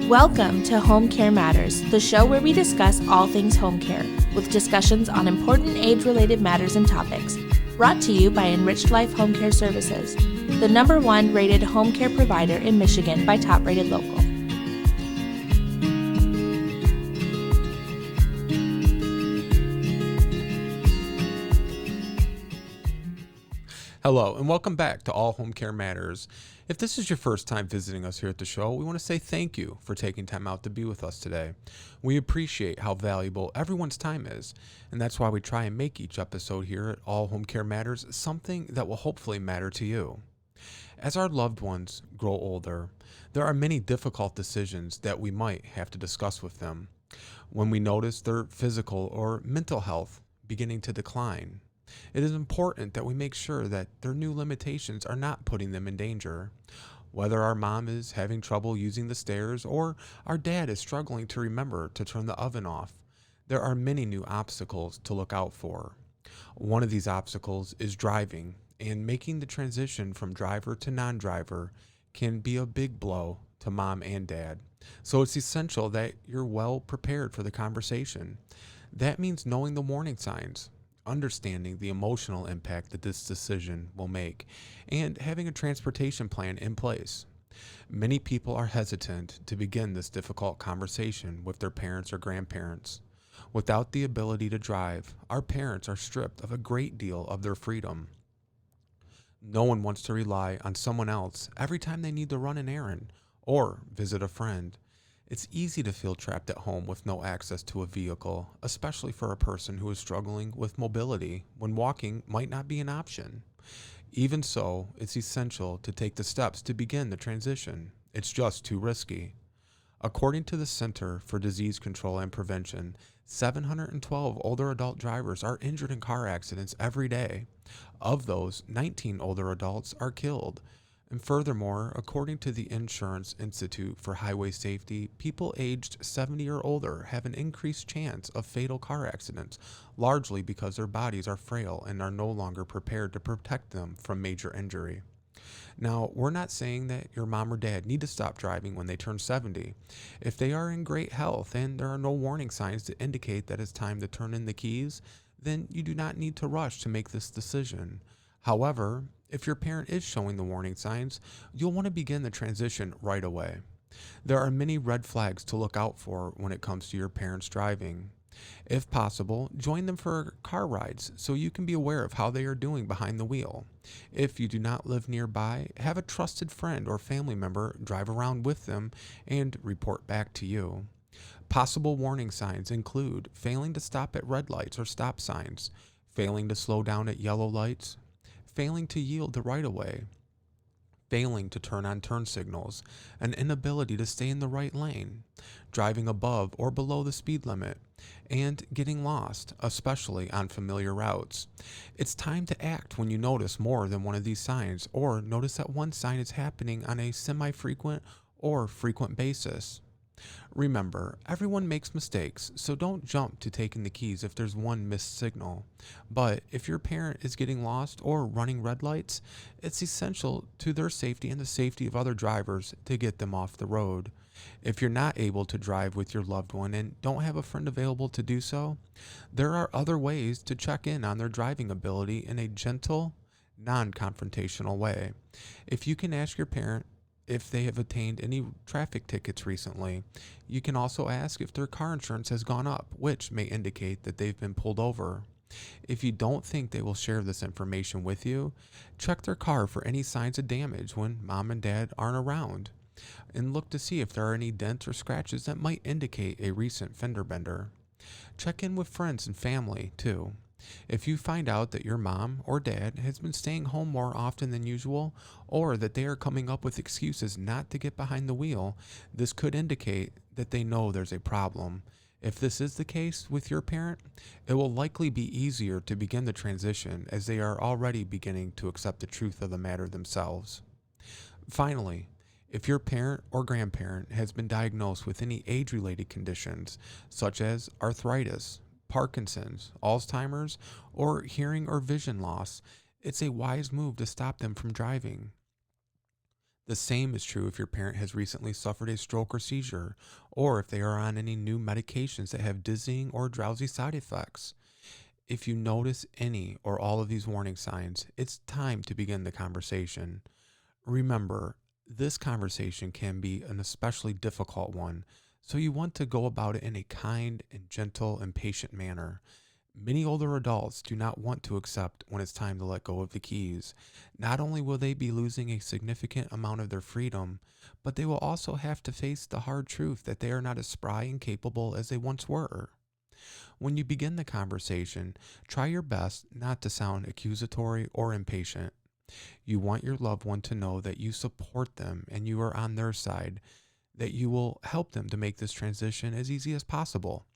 Welcome to Home Care Matters, the show where we discuss all things home care, with discussions on important age-related matters and topics. Brought to you by Enriched Life Home Care Services, the #1 rated home care provider in Michigan by Top Rated Local. Hello, and welcome back to All Home Care Matters. If this is your first time visiting us here at the show, we want to say thank you for taking time out to be with us today. We appreciate how valuable everyone's time is, and that's why we try and make each episode here at All Home Care Matters something that will hopefully matter to you. As our loved ones grow older, there are many difficult decisions that we might have to discuss with them. When we notice their physical or mental health beginning to decline, it is important that we make sure that their new limitations are not putting them in danger. Whether our mom is having trouble using the stairs or our dad is struggling to remember to turn the oven off, there are many new obstacles to look out for. One of these obstacles is driving, and making the transition from driver to non-driver can be a big blow to mom and dad. So it's essential that you're well prepared for the conversation. That means knowing the warning signs, understanding the emotional impact that this decision will make, and having a transportation plan in place. Many people are hesitant to begin this difficult conversation with their parents or grandparents. Without the ability to drive, our parents are stripped of a great deal of their freedom. No one wants to rely on someone else every time they need to run an errand or visit a friend. It's easy to feel trapped at home with no access to a vehicle, especially for a person who is struggling with mobility when walking might not be an option. Even so, it's essential to take the steps to begin the transition. It's just too risky. According to the Center for Disease Control and Prevention, 712 older adult drivers are injured in car accidents every day. Of those, 19 older adults are killed. And furthermore, according to the Insurance Institute for Highway Safety, people aged 70 or older have an increased chance of fatal car accidents, largely because their bodies are frail and are no longer prepared to protect them from major injury. Now, we're not saying that your mom or dad need to stop driving when they turn 70. If they are in great health and there are no warning signs to indicate that it's time to turn in the keys, then you do not need to rush to make this decision. However, if your parent is showing the warning signs, you'll want to begin the transition right away. There are many red flags to look out for when it comes to your parents driving. If possible, join them for car rides so you can be aware of how they are doing behind the wheel. If you do not live nearby, have a trusted friend or family member drive around with them and report back to you. Possible warning signs include failing to stop at red lights or stop signs, failing to slow down at yellow lights, failing to yield the right-of-way, failing to turn on turn signals, an inability to stay in the right lane, driving above or below the speed limit, and getting lost, especially on familiar routes. It's time to act when you notice more than one of these signs, or notice that one sign is happening on a semi-frequent or frequent basis. Remember, everyone makes mistakes, so don't jump to taking the keys if there's one missed signal. But if your parent is getting lost or running red lights, it's essential to their safety and the safety of other drivers to get them off the road. If you're not able to drive with your loved one and don't have a friend available to do so, there are other ways to check in on their driving ability in a gentle, non-confrontational way. If you can ask your parent if they have obtained any traffic tickets recently, you can also ask if their car insurance has gone up, which may indicate that they've been pulled over. If you don't think they will share this information with you, check their car for any signs of damage when mom and dad aren't around, and look to see if there are any dents or scratches that might indicate a recent fender bender. Check in with friends and family, too. If you find out that your mom or dad has been staying home more often than usual, or that they are coming up with excuses not to get behind the wheel, this could indicate that they know there's a problem. If this is the case with your parent, it will likely be easier to begin the transition as they are already beginning to accept the truth of the matter themselves. Finally, if your parent or grandparent has been diagnosed with any age-related conditions, such as arthritis, Parkinson's, Alzheimer's, or hearing or vision loss, it's a wise move to stop them from driving. The same is true if your parent has recently suffered a stroke or seizure, or if they are on any new medications that have dizzying or drowsy side effects. If you notice any or all of these warning signs, it's time to begin the conversation. Remember, this conversation can be an especially difficult one, so you want to go about it in a kind and gentle and patient manner. Many older adults do not want to accept when it's time to let go of the keys. Not only will they be losing a significant amount of their freedom, but they will also have to face the hard truth that they are not as spry and capable as they once were. When you begin the conversation, try your best not to sound accusatory or impatient. You want your loved one to know that you support them and you are on their side, that you will help them to make this transition as easy as possible.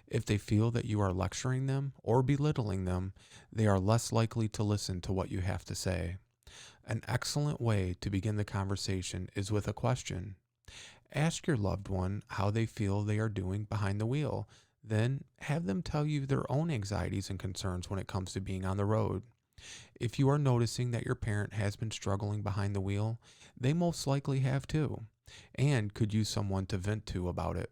If they feel that you are lecturing them or belittling them, they are less likely to listen to what you have to say. An excellent way to begin the conversation is with a question. Ask your loved one how they feel they are doing behind the wheel. Then have them tell you their own anxieties and concerns when it comes to being on the road. If you are noticing that your parent has been struggling behind the wheel, they most likely have too, and could use someone to vent to about it.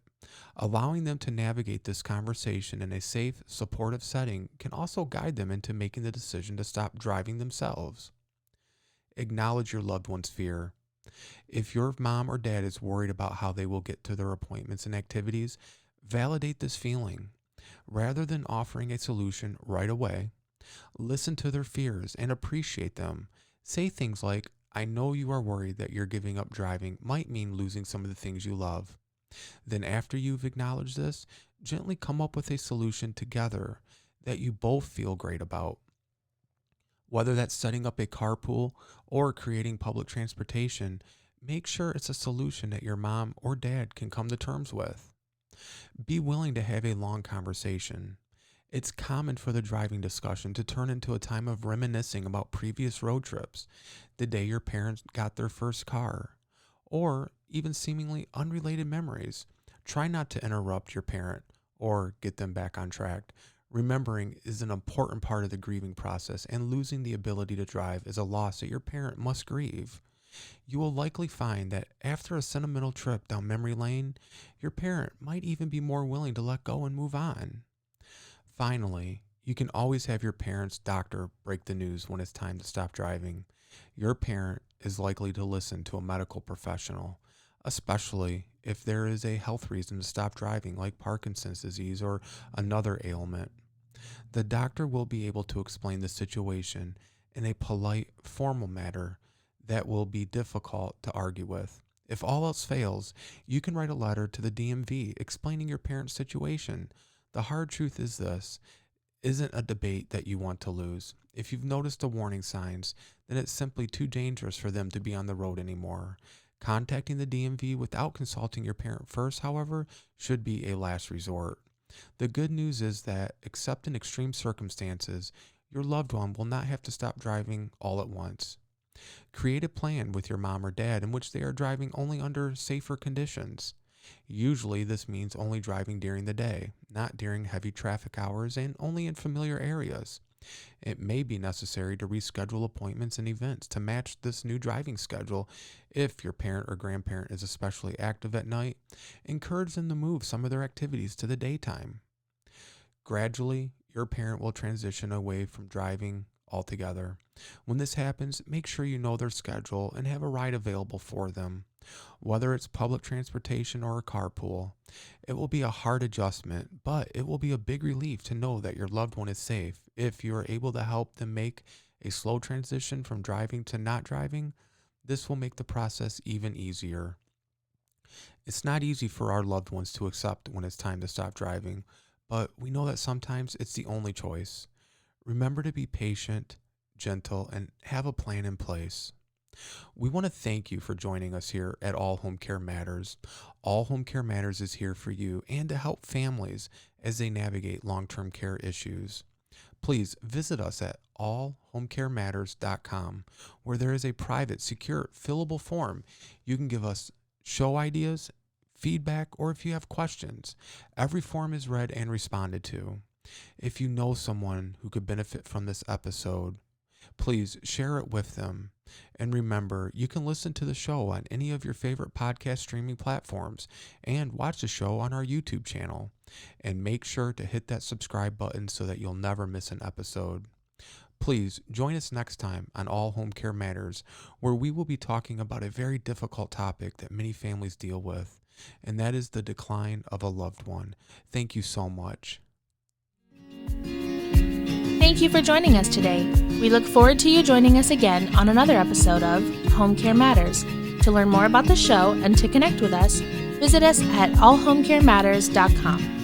Allowing them to navigate this conversation in a safe, supportive setting can also guide them into making the decision to stop driving themselves. Acknowledge your loved one's fear. If your mom or dad is worried about how they will get to their appointments and activities, validate this feeling. Rather than offering a solution right away, listen to their fears and appreciate them. Say things like, I know you are worried that you're giving up driving might mean losing some of the things you love. Then, after you've acknowledged this, gently come up with a solution together that you both feel great about. Whether that's setting up a carpool or creating public transportation, make sure it's a solution that your mom or dad can come to terms with. Be willing to have a long conversation. It's common for the driving discussion to turn into a time of reminiscing about previous road trips, the day your parents got their first car, or even seemingly unrelated memories. Try not to interrupt your parent or get them back on track. Remembering is an important part of the grieving process, and losing the ability to drive is a loss that your parent must grieve. You will likely find that after a sentimental trip down memory lane, your parent might even be more willing to let go and move on. Finally, you can always have your parent's doctor break the news when it's time to stop driving. Your parent is likely to listen to a medical professional, especially if there is a health reason to stop driving, like Parkinson's disease or another ailment. The doctor will be able to explain the situation in a polite, formal manner that will be difficult to argue with. If all else fails, you can write a letter to the DMV explaining your parent's situation. The hard truth is this isn't a debate that you want to lose. If you've noticed the warning signs, then it's simply too dangerous for them to be on the road anymore. Contacting the DMV without consulting your parent first, however, should be a last resort. The good news is that, except in extreme circumstances, your loved one will not have to stop driving all at once. Create a plan with your mom or dad in which they are driving only under safer conditions. Usually this means only driving during the day, not during heavy traffic hours, and only in familiar areas. It may be necessary to reschedule appointments and events to match this new driving schedule. If your parent or grandparent is especially active at night, encourage them to move some of their activities to the daytime. Gradually, your parent will transition away from driving altogether. When this happens, make sure you know their schedule and have a ride available for them. Whether it's public transportation or a carpool, it will be a hard adjustment, but it will be a big relief to know that your loved one is safe. If you are able to help them make a slow transition from driving to not driving, this will make the process even easier. It's not easy for our loved ones to accept when it's time to stop driving, but we know that sometimes it's the only choice. Remember to be patient, gentle, and have a plan in place. We want to thank you for joining us here at All Home Care Matters. All Home Care Matters is here for you and to help families as they navigate long-term care issues. Please visit us at allhomecarematters.com, where there is a private, secure, fillable form. You can give us show ideas, feedback, or if you have questions. Every form is read and responded to. If you know someone who could benefit from this episode, please share it with them. And remember, you can listen to the show on any of your favorite podcast streaming platforms and watch the show on our YouTube channel. And make sure to hit that subscribe button so that you'll never miss an episode. Please join us next time on All Home Care Matters, where we will be talking about a very difficult topic that many families deal with, and that is the decline of a loved one. Thank you so much. Thank you for joining us today. We look forward to you joining us again on another episode of Home Care Matters. To learn more about the show and to connect with us, visit us at allhomecarematters.com.